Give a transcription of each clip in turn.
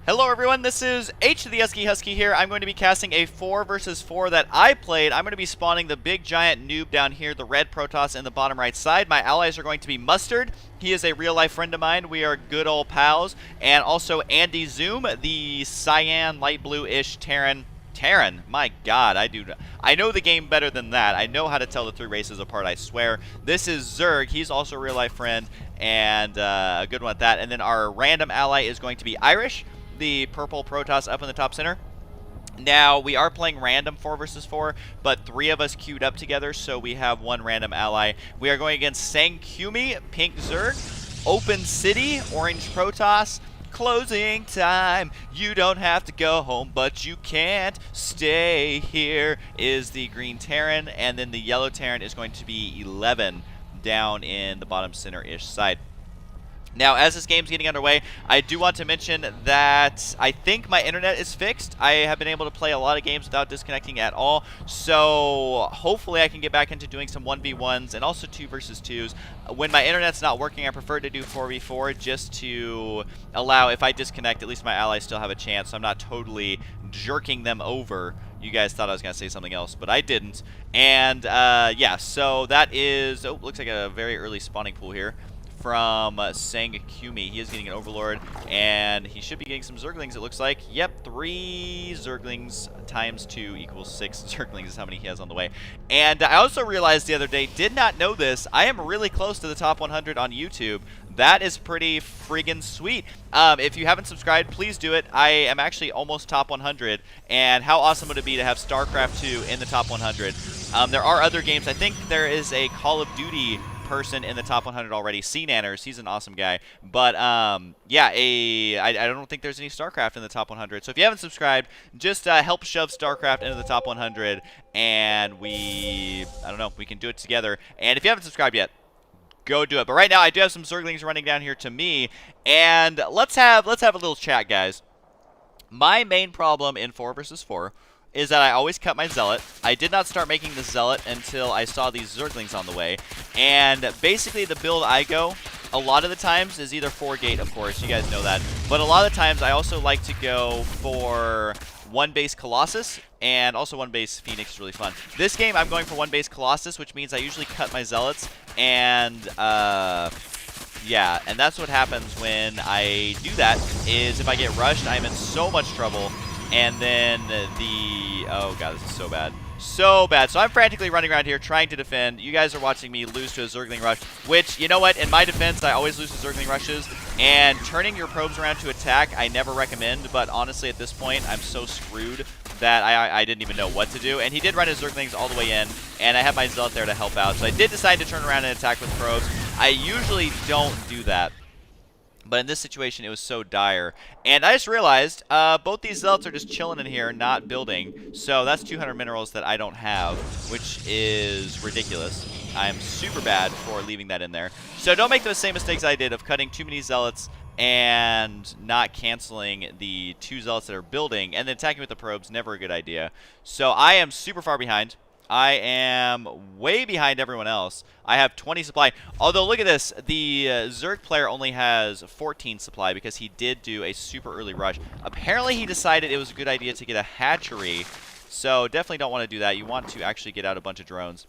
Hello everyone, this is the Husky here. I'm going to be casting a 4 versus 4 that I played. I'm going to be spawning the big giant noob down here, the red Protoss in the bottom right side. My allies are going to be Mustard. He is a real life friend of mine. We are good old pals. And also Andy Zoom, the cyan, light blue-ish Terran. My god, I know the game better than that. I know how to tell the three races apart, I swear. This is Zerg. He's also a real life friend and a good one at that. And then our random ally is going to be Irish, the purple Protoss up in the top center. Now, we are playing random 4 versus 4, but 3 of us queued up together, so we have one random ally. We are going against Sangkumi, pink Zerg, Open City, orange Protoss, closing time. You don't have to go home, but you can't stay here is the green Terran, and then the yellow Terran is going to be 11 down in the bottom center-ish side. Now, as this game's getting underway, I do want to mention that I think my internet is fixed. I have been able to play a lot of games without disconnecting at all, so hopefully I can get back into doing some 1v1s and also 2 versus 2s. When my internet's not working, I prefer to do 4v4 just to allow, if I disconnect, at least my allies still have a chance, so I'm not totally jerking them over. You guys thought I was going to say something else, but I didn't. And, yeah, so that is, oh, looks like a very early spawning pool here from Sangkumi. He is getting an Overlord, and he should be getting some Zerglings, it looks like. Yep, 3 Zerglings times 2 equals 6 Zerglings is how many he has on the way. And I also realized the other day, did not know this, I am really close to the top 100 on YouTube. That is pretty friggin' sweet. If you haven't subscribed, please do it. I am actually almost top 100, and how awesome would it be to have StarCraft 2 in the top 100? There are other games. I think there is a Call of Duty person in the top 100 already. C-Nanners, he's an awesome guy. But, yeah, I don't think there's any StarCraft in the top 100. So if you haven't subscribed, just help shove StarCraft into the top 100, and I don't know, we can do it together. And if you haven't subscribed yet, go do it. But right now, I do have some Zerglings running down here to me, and let's have a little chat, guys. My main problem in 4 versus 4 is that I always cut my Zealot. I did not start making the Zealot until I saw these Zerglings on the way. And basically the build I go, a lot of the times, is either 4-gate, of course, you guys know that. But a lot of the times I also like to go for 1 base Colossus, and also 1 base Phoenix is really fun. This game I'm going for 1 base Colossus, which means I usually cut my Zealots, and yeah, and that's what happens when I do that, is if I get rushed, I'm in so much trouble. And then oh god, this is so bad. So bad. So I'm frantically running around here trying to defend. You guys are watching me lose to a Zergling rush, which, you know what, in my defense, I always lose to Zergling rushes. And turning your probes around to attack, I never recommend, but honestly, at this point, I'm so screwed that I didn't even know what to do. And he did run his Zerglings all the way in, and I have my Zealot there to help out. So I did decide to turn around and attack with probes. I usually don't do that, but in this situation, it was so dire. And I just realized both these Zealots are just chilling in here, not building. So that's 200 minerals that I don't have, which is ridiculous. I'm super bad for leaving that in there. So don't make those same mistakes I did of cutting too many Zealots and not canceling the 2 Zealots that are building, and then attacking with the probes. Never a good idea. So I am super far behind. I am way behind everyone else. I have 20 supply. Although, look at this. The Zerg player only has 14 supply because he did do a super early rush. Apparently, he decided it was a good idea to get a hatchery. So, definitely don't want to do that. You want to actually get out a bunch of drones.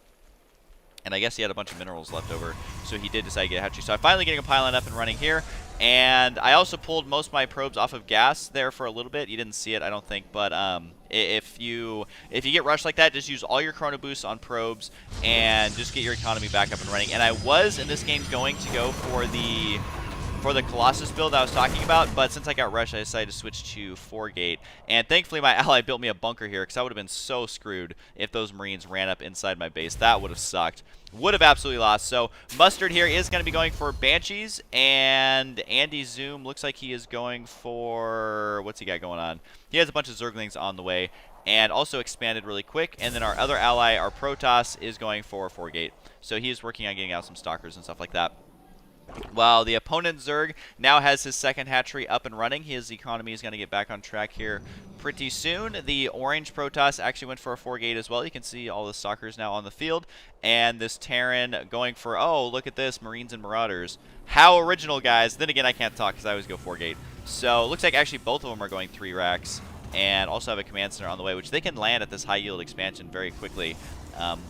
And I guess he had a bunch of minerals left over, so he did decide to get a hatchery. So I'm finally getting a pylon up and running here. And I also pulled most of my probes off of gas there for a little bit. You didn't see it, I don't think, but if you get rushed like that, just use all your chrono boosts on probes and just get your economy back up and running. And I was in this game going to go for the Colossus build I was talking about, but since I got rushed, I decided to switch to 4-gate. And thankfully, my ally built me a bunker here, because I would have been so screwed if those Marines ran up inside my base. That would have sucked. Would have absolutely lost. So Mustard here is going to be going for Banshees, and Andy Zoom looks like he is going for, what's he got going on? He has a bunch of Zerglings on the way, and also expanded really quick. And then our other ally, our Protoss, is going for 4-gate. So he is working on getting out some Stalkers and stuff like that. While the opponent Zerg now has his second hatchery up and running. His economy is going to get back on track here pretty soon. The orange Protoss actually went for a 4-gate as well. You can see all the stalkers now on the field. And this Terran going for, oh, look at this, Marines and Marauders. How original, guys. Then again, I can't talk because I always go 4-gate. So it looks like actually both of them are going 3 racks. And also have a command center on the way, which they can land at this high yield expansion very quickly.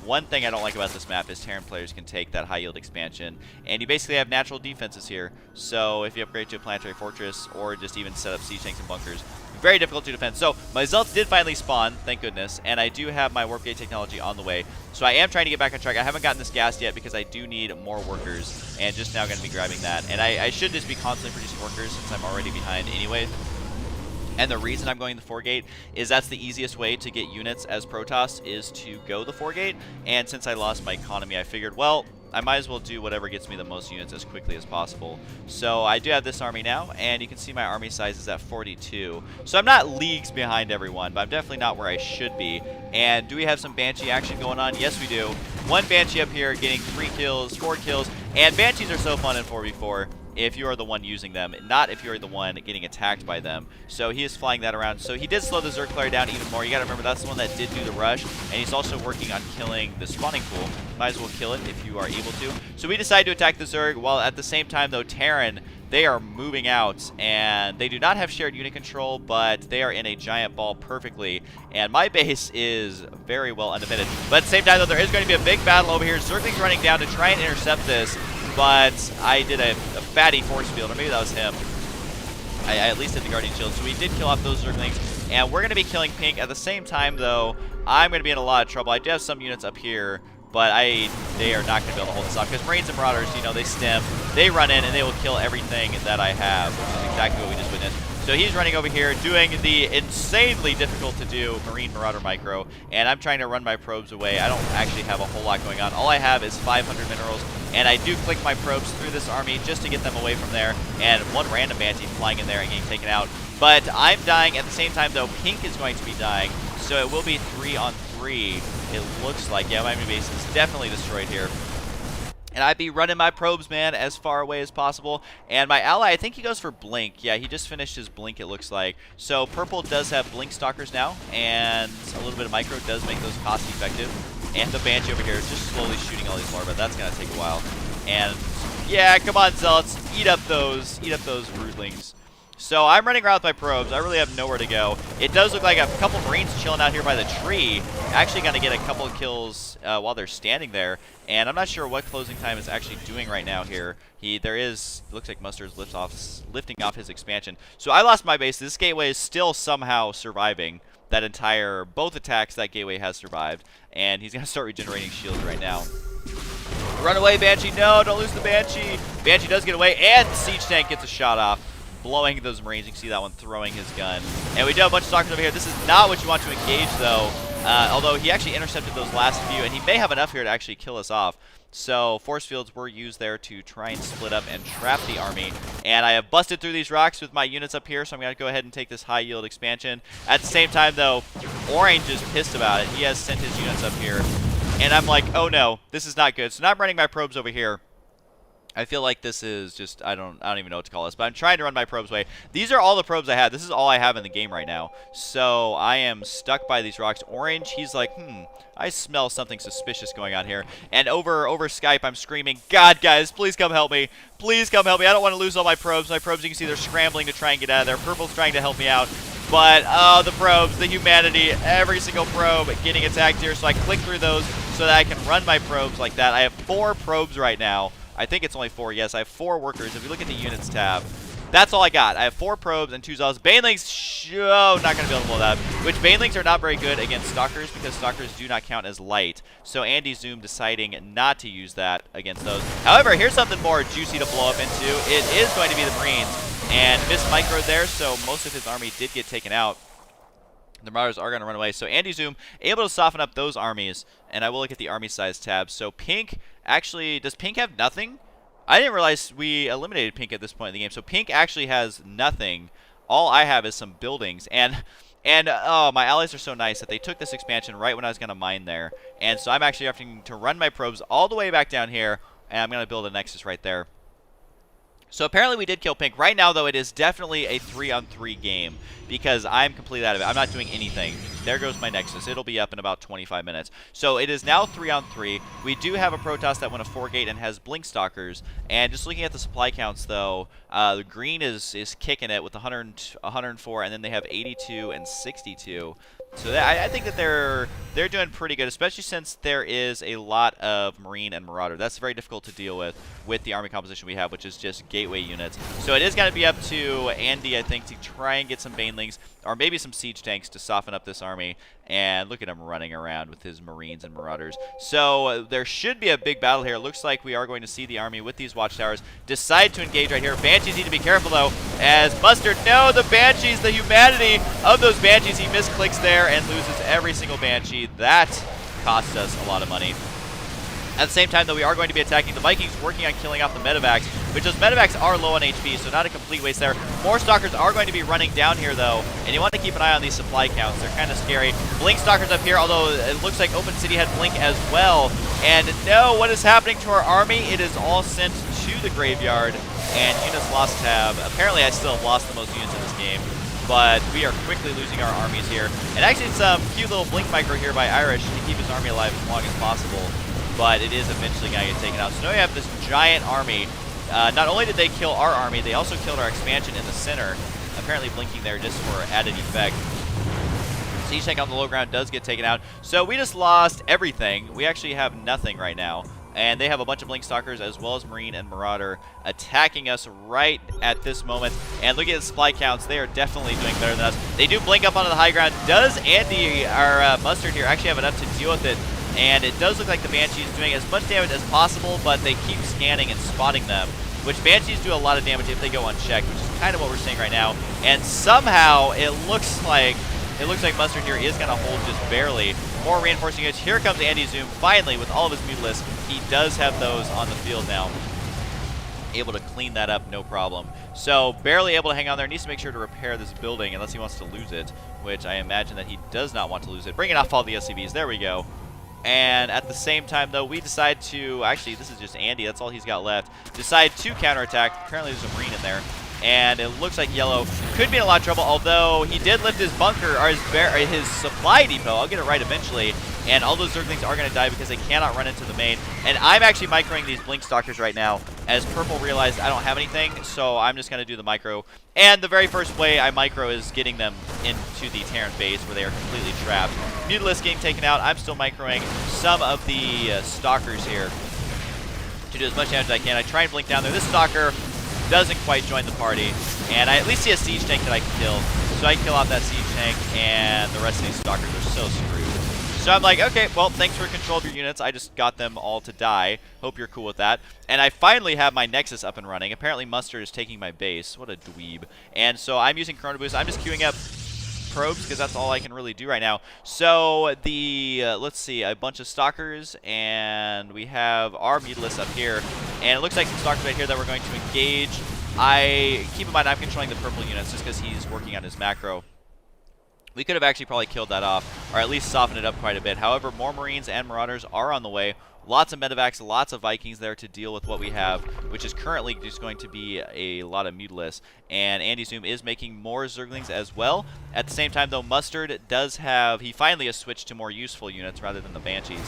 One thing I don't like about this map is Terran players can take that high yield expansion, and you basically have natural defenses here. So if you upgrade to a planetary fortress or just even set up siege tanks and bunkers, very difficult to defend. So my Zealots did finally spawn, thank goodness, and I do have my warp gate technology on the way. So I am trying to get back on track. I haven't gotten this gassed yet because I do need more workers, and just now going to be grabbing that. And I should just be constantly producing workers since I'm already behind anyway. And the reason I'm going the 4-gate is that's the easiest way to get units as Protoss is to go the 4-gate. And since I lost my economy, I figured, well, I might as well do whatever gets me the most units as quickly as possible. So I do have this army now, and you can see my army size is at 42. So I'm not leagues behind everyone, but I'm definitely not where I should be. And do we have some Banshee action going on? Yes, we do. One Banshee up here getting 3 kills, 4 kills, and Banshees are so fun in 4v4. If you are the one using them, not if you're the one getting attacked by them. So he is flying that around. So he did slow the Zerg player down even more. You gotta remember that's the one that did do the rush, and he's also working on killing the spawning pool. Might as well kill it if you are able to. So we decide to attack the Zerg, while at the same time though Terran, they are moving out, and they do not have shared unit control, but they are in a giant ball perfectly, and my base is very well undefended. But at the same time though, there is going to be a big battle over here. Zergling's running down to try and intercept this, but I did a fatty force field, or maybe that was him. I at least hit the Guardian Shield, so we did kill off those Zerglings, and we're going to be killing Pink. At the same time, though, I'm going to be in a lot of trouble. I do have some units up here, but they are not going to be able to hold this off, because Marines and Marauders, you know, they stem, they run in, and they will kill everything that I have, which is exactly what we just witnessed. So he's running over here, doing the insanely difficult to do Marine Marauder micro, and I'm trying to run my probes away. I don't actually have a whole lot going on. All I have is 500 minerals, and I do click my probes through this army just to get them away from there, and one random Banshee flying in there and getting taken out. But I'm dying at the same time, though. Pink is going to be dying, so it will be 3-on-3, it looks like. Yeah, my enemy base is definitely destroyed here. And I'd be running my probes, man, as far away as possible. And my ally, I think he goes for Blink. Yeah, he just finished his Blink, it looks like. So Purple does have Blink Stalkers now, and a little bit of Micro does make those cost effective. And the Banshee over here is just slowly shooting all these larvae. That's going to take a while. And yeah, come on, Zealots. Eat up those broodlings. So I'm running around with my probes. I really have nowhere to go. It does look like a couple Marines chilling out here by the tree. Actually going to get a couple of kills while they're standing there. And I'm not sure what closing time is actually doing right now here. Looks like Mustard's lifting off his expansion. So I lost my base. This gateway is still somehow surviving. Both attacks that gateway has survived. And he's going to start regenerating shields right now. Run away, Banshee. No, don't lose the Banshee. Banshee does get away, and the siege tank gets a shot off, blowing those Marines. You can see that one throwing his gun. And we do have a bunch of stalkers over here. This is not what you want to engage, though. Although he actually intercepted those last few, and he may have enough here to actually kill us off. So force fields were used there to try and split up and trap the army. And I have busted through these rocks with my units up here, so I'm going to go ahead and take this high yield expansion. At the same time, though, Orange is pissed about it. He has sent his units up here. And I'm like, oh no, this is not good. So now I'm running my probes over here. I feel like this is just, I don't even know what to call this, but I'm trying to run my probes away. These are all the probes I have. This is all I have in the game right now. So I am stuck by these rocks. Orange, he's like, I smell something suspicious going on here. And over Skype, I'm screaming, God, guys, please come help me. Please come help me. I don't want to lose all my probes. My probes, you can see they're scrambling to try and get out of there. Purple's trying to help me out. But, oh, the probes, the humanity, every single probe getting attacked here. So I click through those so that I can run my probes like that. I have 4 probes right now. I think it's only 4. Yes, I have 4 workers. If you look at the units tab, that's all I got. I have 4 probes and 2 zealots. Banelings, not going to be able to blow that up. Which Banelings are not very good against Stalkers because Stalkers do not count as light. So Andy Zoom deciding not to use that against those. However, here's something more juicy to blow up into. It is going to be the Marines. And missed Micro there, so most of his army did get taken out. The Marauders are going to run away. So Andy Zoom able to soften up those armies. And I will look at the army size tab. So Pink, actually, does Pink have nothing? I didn't realize we eliminated Pink at this point in the game. So Pink actually has nothing. All I have is some buildings. And oh, my allies are so nice that they took this expansion right when I was going to mine there. And so I'm actually having to run my probes all the way back down here. And I'm going to build a Nexus right there. So apparently we did kill pink. Right now, though, it is definitely a 3-on-3 game because I'm completely out of it. I'm not doing anything. There goes my Nexus. It'll be up in about 25 minutes. So it is now 3-on-3. We do have a Protoss that went a 4-gate and has Blink Stalkers. And just looking at the supply counts, though, the green is kicking it with 104, and then they have 82 and 62. So I think that they're doing pretty good, especially since there is a lot of Marine and Marauder. That's very difficult to deal with the army composition we have, which is just gateway units. So it is going to be up to Andy, I think, to try and get some Banelings or maybe some siege tanks to soften up this army. And look at him running around with his Marines and Marauders. So there should be a big battle here. It looks like we are going to see the army with these watchtowers decide to engage right here. Banshees need to be careful, though, as Mustard, no, the Banshees, the humanity of those Banshees. He misclicks there and loses every single Banshee. That cost us a lot of money. At the same time, though, we are going to be attacking the Vikings, working on killing off the Medevacs, which those Medevacs are low on HP, so not a complete waste there. More Stalkers are going to be running down here, though, and you want to keep an eye on these supply counts. They're kind of scary. Blink Stalkers up here, although it looks like Open City had Blink as well. And no, what is happening to our army? It is all sent to the graveyard, and units lost tab. Apparently, I still have lost the most units in this game, but we are quickly losing our armies here. And actually, some cute little Blink micro here by Irish to keep his army alive as long as possible. But it is eventually going to get taken out. So now we have this giant army. Not only did they kill our army, they also killed our expansion in the center. Apparently blinking there just for added effect. Siege tank on the low ground does get taken out. So we just lost everything. We actually have nothing right now. And they have a bunch of Blink Stalkers as well as Marine and Marauder attacking us right at this moment. And look at the supply counts. They are definitely doing better than us. They do blink up onto the high ground. Does Andy, our Mustard here, actually have enough to deal with it? And it does look like the Banshee is doing as much damage as possible, but they keep scanning and spotting them, which Banshees do a lot of damage if they go unchecked, which is kind of what we're seeing right now. And somehow it looks like Mustard here is going to hold just barely. More reinforcing units. Here comes Andy Zoom finally with all of his Mutalisks. He does have those on the field now. Able to clean that up, no problem. So barely able to hang on there. Needs to make sure to repair this building unless he wants to lose it, which I imagine that he does not want to lose it. Bringing off all the SCVs. There we go. And at the same time, though, we decide to... Actually, this is just Andy. That's all he's got left. Decide to counterattack. Apparently, there's a Marine in there. And it looks like Yellow could be in a lot of trouble, although he did lift his bunker, or his supply depot. I'll get it right eventually. And all those Zerglings are going to die because they cannot run into the main. And I'm actually microing these Blink Stalkers right now, as Purple realized I don't have anything, so I'm just going to do the micro. And the very first way I micro is getting them into the Terran base where they are completely trapped. Mutalisk getting taken out. I'm still microing some of the Stalkers here to do as much damage as I can. I try and blink down there. This Stalker doesn't quite join the party, and I at least see a siege tank that I can kill. So I kill off that siege tank, and the rest of these Stalkers are so screwed. So I'm like, okay, well, thanks for control of your units. I just got them all to die. Hope you're cool with that. And I finally have my Nexus up and running. Apparently Mustard is taking my base. What a dweeb. And so I'm using Chrono Boost. I'm just queuing up probes because that's all I can really do right now. So the, let's see, a bunch of Stalkers, and we have our Mutalisks up here. And it looks like some Stalkers right here that we're going to engage. Keep in mind, I'm controlling the purple units just because he's working on his macro. We could have actually probably killed that off, or at least softened it up quite a bit. However, more Marines and Marauders are on the way. Lots of Medevacs, lots of Vikings there to deal with what we have, which is currently just going to be a lot of Mutalisks. And Andy Zoom is making more Zerglings as well. At the same time, though, Mustard does have... He finally has switched to more useful units rather than the Banshees.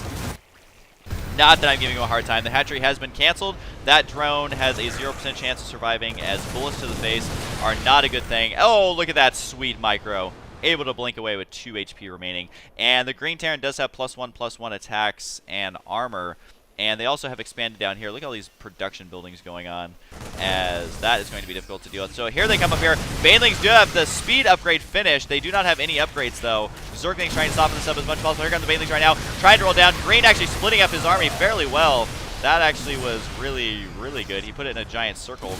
Not that I'm giving him a hard time. The hatchery has been canceled. That drone has a 0% chance of surviving, as bullets to the face are not a good thing. Oh, look at that sweet micro. Able to blink away with 2 HP remaining. And the Green Terran does have +1/+1 attacks and armor. And they also have expanded down here. Look at all these production buildings going on, as that is going to be difficult to deal with. So here they come up here. Banelings do have the speed upgrade finished. They do not have any upgrades, though. Zerglings trying to soften this up as much as possible. Here come the Banelings right now, trying to roll down. Green actually splitting up his army fairly well. That actually was really, really good. He put it in a giant circle.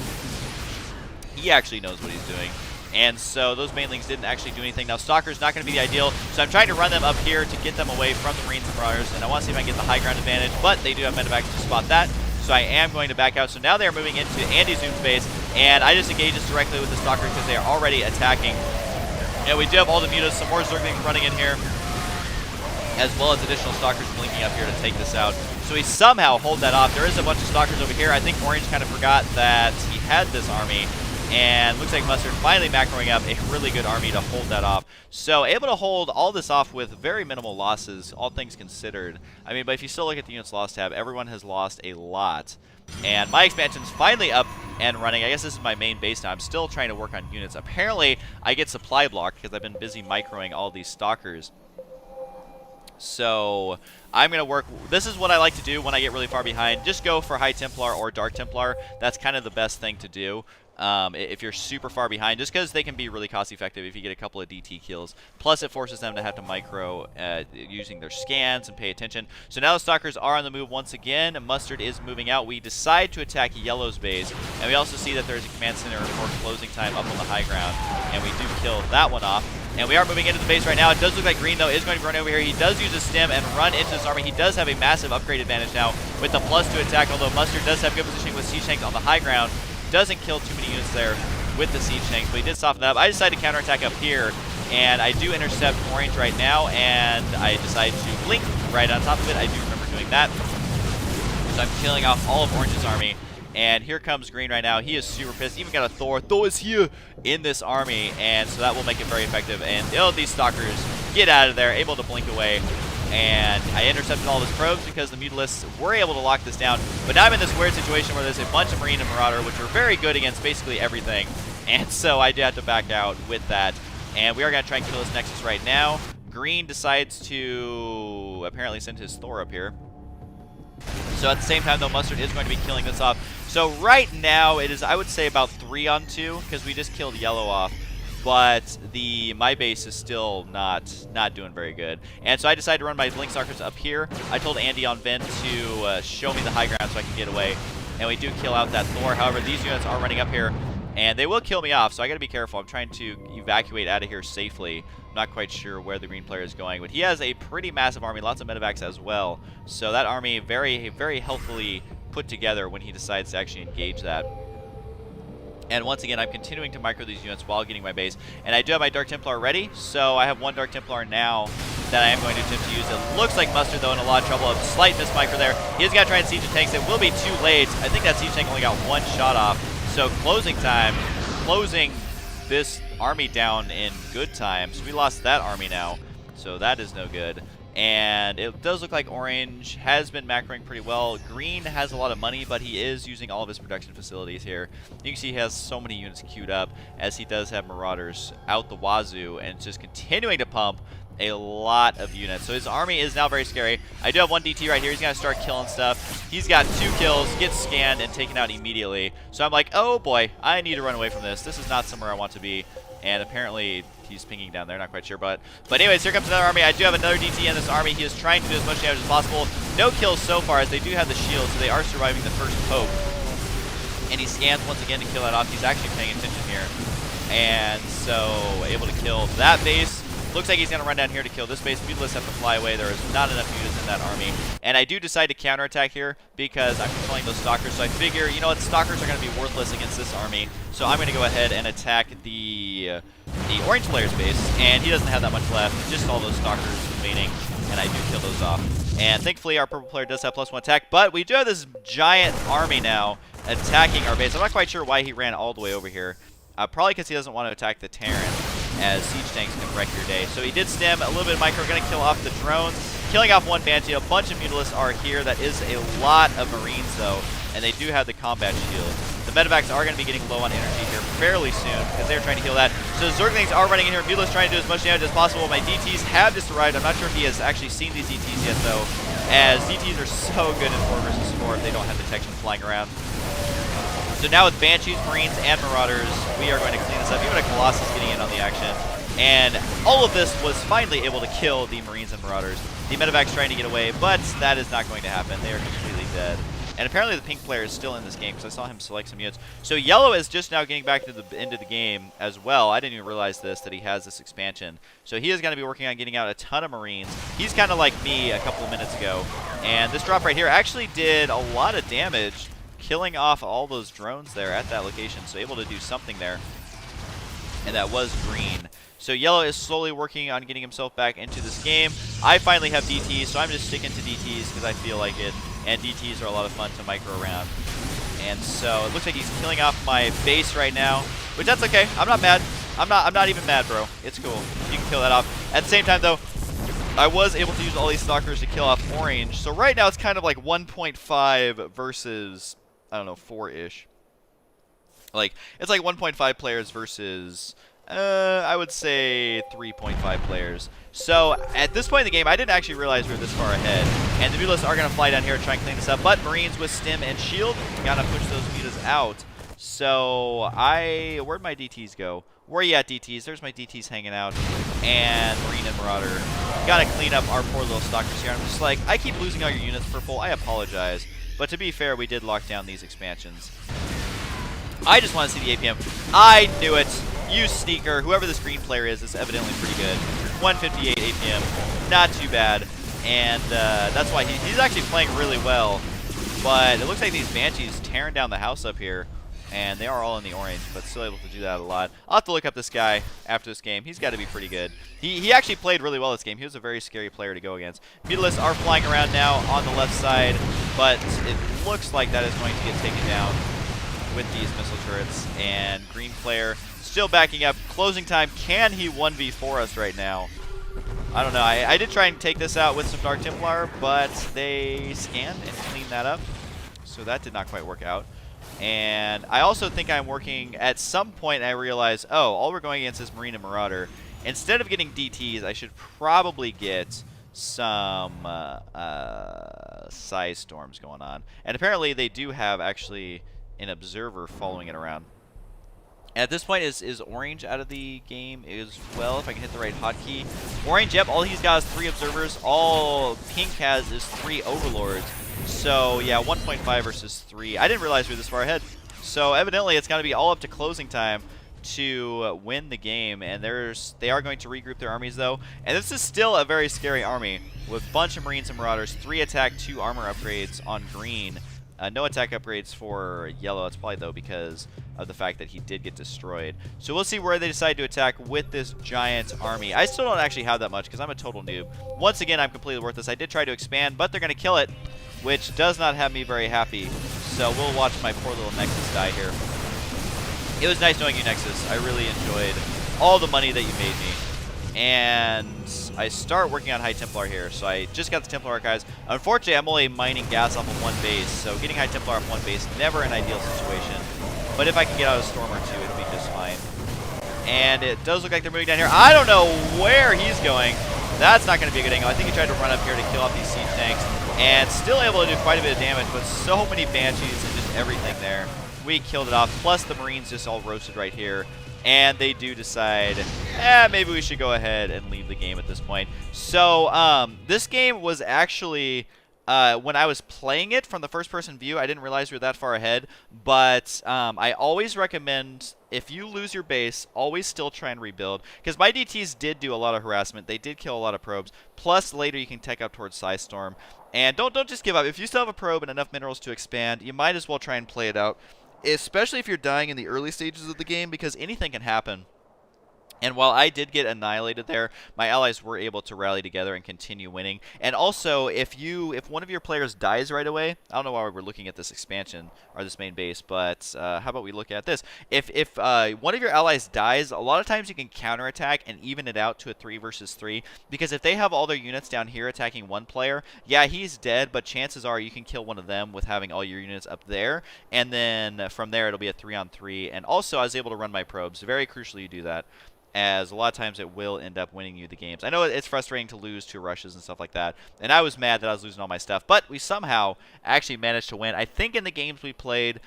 He actually knows what he's doing. And so those Banelings didn't actually do anything. Now Stalker's not going to be the ideal, so I'm trying to run them up here to get them away from the Marines and Marauders, and I want to see if I can get the high ground advantage, but they do have Medevacs to spot that, so I am going to back out. So now they're moving into Andy Zoom's base, and I just engage this directly with the Stalker because they are already attacking. And we do have all the mutas, some more Zerglings running in here. as well as additional stalkers blinking up here to take this out. So we somehow hold that off. There is a bunch of stalkers over here. I think Orange kind of forgot that he had this army, and looks like Mustard finally macroing up a really good army to hold that off. So able to hold all this off with very minimal losses, all things considered. I mean, but if you still look at the units lost tab, everyone has lost a lot. And my expansion's finally up and running. I guess this is my main base now. I'm still trying to work on units. Apparently, I get supply blocked because I've been busy microing all these stalkers. So I'm going to work. This is what I like to do when I get really far behind. Just go for High Templar or Dark Templar. That's kind of the best thing to do. If you're super far behind, just because they can be really cost effective if you get a couple of DT kills. Plus it forces them to have to micro using their scans and pay attention. So now the stalkers are on the move once again. Mustard is moving out. We decide to attack Yellow's base, and we also see that there's a command center for closing time up on the high ground, and we do kill that one off. And we are moving into the base right now. It does look like Green, though, is going to run over here. He does use a stem and run into this army. He does have a massive upgrade advantage now with the +2 attack, although Mustard does have good positioning with siege tanks on the high ground. Doesn't kill too many units there with the siege tanks, but he did soften that up. I decided to counterattack up here, and I do intercept Orange right now, and I decide to blink right on top of it. I do remember doing that. So I'm killing off all of Orange's army. And here comes Green right now. He is super pissed. Even got a Thor. Thor is here in this army, and so that will make it very effective. And these stalkers get out of there, able to blink away. And I intercepted all of his probes because the Mutalisks were able to lock this down. But now I'm in this weird situation where there's a bunch of Marine and Marauder, which are very good against basically everything. And so I did have to back out with that. And we are going to try and kill this Nexus right now. Green decides to apparently send his Thor up here. So at the same time, though, Mustard is going to be killing this off. So right now, it is, I would say, about 3-on-2, because we just killed Yellow off. But my base is still not doing very good. And so I decided to run my Blink Stalkers up here. I told Andy on Vent to show me the high ground so I can get away. And we do kill out that Thor. However, these units are running up here, and they will kill me off, so I got to be careful. I'm trying to evacuate out of here safely. I'm not quite sure where the green player is going, but he has a pretty massive army, lots of medevacs as well. So that army very, very healthily put together when he decides to actually engage that. And once again, I'm continuing to micro these units while getting my base. And I do have my Dark Templar ready, so I have one Dark Templar now that I am going to attempt to use. It looks like Mustard, though, in a lot of trouble. A slight miss micro there. He is going to try and siege the tanks. It will be too late. I think that siege tank only got one shot off. So closing time, closing this army down in good time. So we lost that army now, so that is no good. And it does look like Orange has been macroing pretty well. Green has a lot of money, but he is using all of his production facilities here. You can see he has so many units queued up, as he does have Marauders out the wazoo, and it's just continuing to pump a lot of units. So his army is now very scary. I do have one DT right here. He's going to start killing stuff. He's got 2 kills, gets scanned, and taken out immediately. So I'm like, oh boy, I need to run away from this. This is not somewhere I want to be. And apparently he's pinging down there, not quite sure. But anyways, here comes another army. I do have another DT in this army. He is trying to do as much damage as possible. No kills so far, as they do have the shield, so they are surviving the first poke. And he scans once again to kill that off. He's actually paying attention here. And so able to kill that base. Looks like he's going to run down here to kill this base. Mutalisks have to fly away. There is not enough units in that army. And I do decide to counterattack here because I'm controlling those stalkers. So I figure, you know what, stalkers are going to be worthless against this army. So I'm going to go ahead and attack the orange player's base. And he doesn't have that much left. Just all those stalkers remaining. And I do kill those off. And thankfully our purple player does have +1 attack. But we do have this giant army now attacking our base. I'm not quite sure why he ran all the way over here. Probably because he doesn't want to attack the Terran, as siege tanks can wreck your day. So he did stem a little bit of micro, going to kill off the drones, killing off one Banshee. A bunch of Mutalisks are here. That is a lot of Marines, though, and they do have the combat shield. The medevacs are going to be getting low on energy here fairly soon because they're trying to heal that. So the Zerglings are running in here. Mutalisks trying to do as much damage as possible. My DTs have just arrived. I'm not sure if he has actually seen these DTs yet, though, as DTs are so good in 4 versus 4 if they don't have detection flying around. So now with Banshees, Marines, and Marauders, we are going to clean this up. Even a Colossus getting in on the action. And all of this was finally able to kill the Marines and Marauders. The medevac's trying to get away, but that is not going to happen. They are completely dead. And apparently the pink player is still in this game because I saw him select some units. So Yellow is just now getting back to into the game as well. I didn't even realize this, that he has this expansion. So he is going to be working on getting out a ton of Marines. He's kind of like me a couple of minutes ago. And this drop right here actually did a lot of damage, killing off all those drones there at that location, so able to do something there. And that was Green. So Yellow is slowly working on getting himself back into this game. I finally have DTs, so I'm just sticking to DTs because I feel like it, and DTs are a lot of fun to micro around. And so it looks like he's killing off my base right now, which that's okay. I'm not mad. I'm not even mad, bro. It's cool. You can kill that off. At the same time, though, I was able to use all these stalkers to kill off orange. So right now it's kind of like 1.5 versus, I don't know, 4-ish. Like, it's like 1.5 players versus, I would say 3.5 players. So, at this point in the game, I didn't actually realize we were this far ahead. And the Mutas are going to fly down here and try and clean this up. But Marines with Stim and Shield, gotta push those Mutas out. So, where'd my DTs go? Where are you at, DTs? There's my DTs hanging out. And Marine and Marauder. Gotta clean up our poor little stalkers here. I'm just like, I keep losing all your units, Purple. I apologize. But to be fair, we did lock down these expansions. I just want to see the APM. I knew it. You sneaker. Whoever this green player is evidently pretty good. 158 APM. Not too bad. And that's why he's actually playing really well. But it looks like these Banshees tearing down the house up here. And they are all in the orange, but still able to do that a lot. I'll have to look up this guy after this game. He's got to be pretty good. He actually played really well this game. He was a very scary player to go against. Mutalisks are flying around now on the left side, but it looks like that is going to get taken down with these missile turrets. And green player still backing up. Closing time. Can he 1v4 us right now? I don't know. I did try and take this out with some Dark Templar, but they scanned and cleaned that up. So that did not quite work out. And I also think I'm working, at some point I realized, oh, all we're going against is Marine and Marauder. Instead of getting DTs, I should probably get some size storms going on. And apparently they do have actually an observer following it around. And at this point, is Orange out of the game as well, if I can hit the right hotkey. Orange, yep, all he's got is 3 observers. All Pink has is 3 overlords. So, yeah, 1.5 versus 3. I didn't realize we were this far ahead. So, evidently, it's going to be all up to closing time to win the game. And they are going to regroup their armies, though. And this is still a very scary army with a bunch of Marines and Marauders. 3 attack, 2 armor upgrades on green. No attack upgrades for yellow. It's probably, though, because of the fact that he did get destroyed. So we'll see where they decide to attack with this giant army. I still don't actually have that much because I'm a total noob. Once again, I'm completely worthless. I did try to expand, but they're going to kill it, which does not have me very happy. So we'll watch my poor little Nexus die here. It was nice knowing you, Nexus. I really enjoyed all the money that you made me. And I start working on High Templar here. So I just got the Templar Archives. Unfortunately, I'm only mining gas off of 1 base. So getting High Templar off 1 base, never an ideal situation. But if I can get out a Storm or 2, it'll be just fine. And it does look like they're moving down here. I don't know where he's going. That's not going to be a good angle. I think he tried to run up here to kill off these siege tanks. And still able to do quite a bit of damage. But so many Banshees and just everything there. We killed it off. Plus the Marines just all roasted right here. And they do decide, maybe we should go ahead and leave the game at this point. So, this game was actually, when I was playing it from the first-person view, I didn't realize we were that far ahead. But I always recommend, if you lose your base, always still try and rebuild. Because my DTs did do a lot of harassment. They did kill a lot of probes. Plus, later you can tech up towards Size Storm. And don't just give up. If you still have a probe and enough minerals to expand, you might as well try and play it out. Especially if you're dying in the early stages of the game, because anything can happen. And while I did get annihilated there, my allies were able to rally together and continue winning. And also, if one of your players dies right away, I don't know why we're looking at this expansion or this main base, but how about we look at this? If one of your allies dies, a lot of times you can counterattack and even it out to a 3 versus 3. Because if they have all their units down here attacking one player, yeah, he's dead, but chances are you can kill one of them with having all your units up there. And then from there, it'll be a 3-on-3. And also, I was able to run my probes. Very crucially, you do that, as a lot of times it will end up winning you the games. I know it's frustrating to lose to rushes and stuff like that, and I was mad that I was losing all my stuff, but we somehow actually managed to win. I think in the games we played,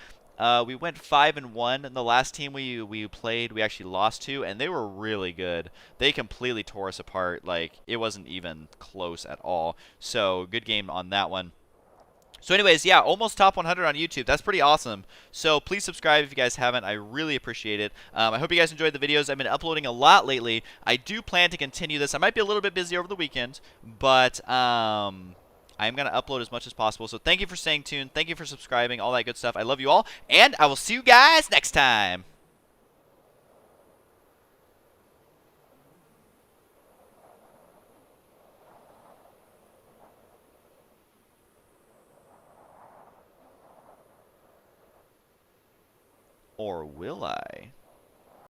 we went 5-1, and the last team we played, we actually lost to, and they were really good. They completely tore us apart. Like, it wasn't even close at all. So, good game on that one. So anyways, yeah, almost top 100 on YouTube. That's pretty awesome. So please subscribe if you guys haven't. I really appreciate it. I hope you guys enjoyed the videos. I've been uploading a lot lately. I do plan to continue this. I might be a little bit busy over the weekend, but I'm going to upload as much as possible. So thank you for staying tuned. Thank you for subscribing, all that good stuff. I love you all, and I will see you guys next time. Or will I?